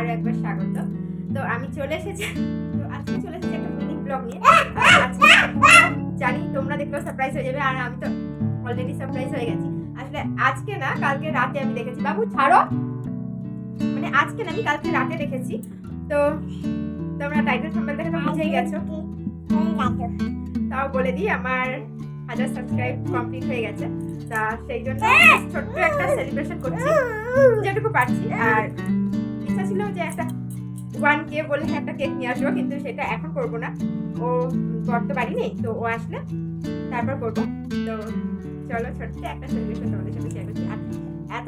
আরও একবার স্বাগত। তো আমি চলে এসেছি, তো আজকে চলে এসেছি একটা মিনি ব্লগ নিয়ে। আজকে জানি তোমরা দেখলেও সারপ্রাইজ হয়ে যাবে, আর আমি তো অলরেডি সারপ্রাইজ হয়ে গেছি। আসলে আজকে না, কালকে রাতে আমি দেখেছি, বাবু ছাড়ো, মানে আজকে না, আমি কালকে রাতে দেখেছি। তো তোমরা টাইটেল থাম্বনেল দেখে তো বুঝেই গেছো, তাও বলে দিই আমার 1000 সাবস্ক্রাইব কমপ্লিট হয়ে গেছে। তা সেই জন্য ছোট্ট একটা সেলিব্রেশন করছি যেটুকু পারছি। আর ইচ্ছা ছিল যে একটা 1K বলে একটা কেক নিয়ে আসবো, কিন্তু সেটা এখন করবো না, ও বর তো বাড়ি নেই, তো ও আসলে তারপর করবো। তো চলো ছোট্ট একটা সেলিব্রেশন তোমাদের সাথে শেয়ার করছি। আর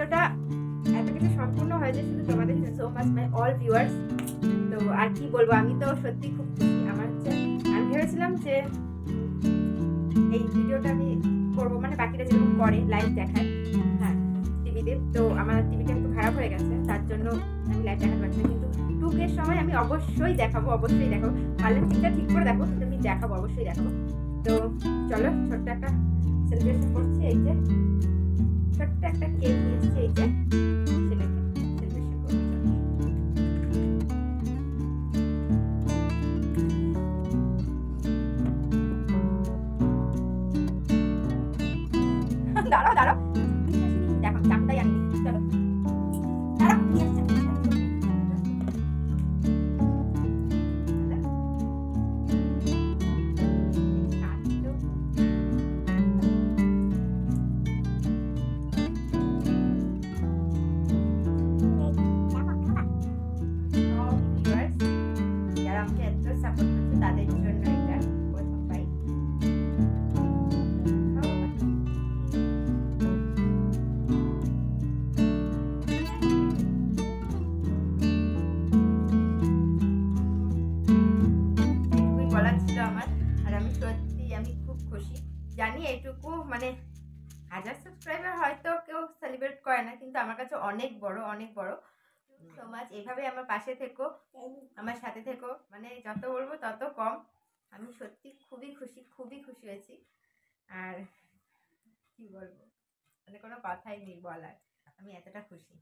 এত কিছু সম্পূর্ণ হয়েছে শুধু তোমাদের জন্য। So much my all viewers. তো আর কি বলবো, আমি তো সত্যি খুব খুশি। আমার হচ্ছে আমি ভেবেছিলাম যে এই ভিডিওটা আমি করবো, মানে বাকিরা যেরকম করে লাইভ দেখায়, হ্যাঁ টিভিতে, তো আমার টিভিটা একটু খারাপ হয়ে গেছে, তার জন্য আমি লাইভ দেখাতে পারছি না। কিন্তু 2K সময় আমি অবশ্যই দেখাবো, পারলে ঠিকটা ঠিক করে দেখো, কিন্তু আমি দেখাবো, অবশ্যই দেখাবো। তো চলো ছোট্ট একটা সেলিব্রেশন করছি। এই যে ছোট্ট একটা কেক নিয়ে এসেছি, এই যে সেটাকে সেলিব্রেশন করছি। দাঁড়াও দেখো, চাপটাই আনি, চলো দাঁড়াও নিয়ে আসছি। যারা আমাকে এত সাপোর্ট করছে তাদের জন্য এটা প্রথম বাইক। বলার ছিল আমার, আর আমি সত্যি আমি খুব খুশি। জানি এইটুকু, মানে 1000 সাবস্ক্রাইবার হয়তো কেউ সেলিব্রেট করে না, কিন্তু আমার কাছে অনেক বড়, অনেক বড়। সো মাচ, এভাবে আমার পাশে থেকো, আমার সাথে থেকো, মানে যত বলবো তত কম। আমি সত্যি খুবই খুশি হয়েছি। আর কি বলবো, মানে কোনো কথাই নেই বলার, আমি এতটা খুশি।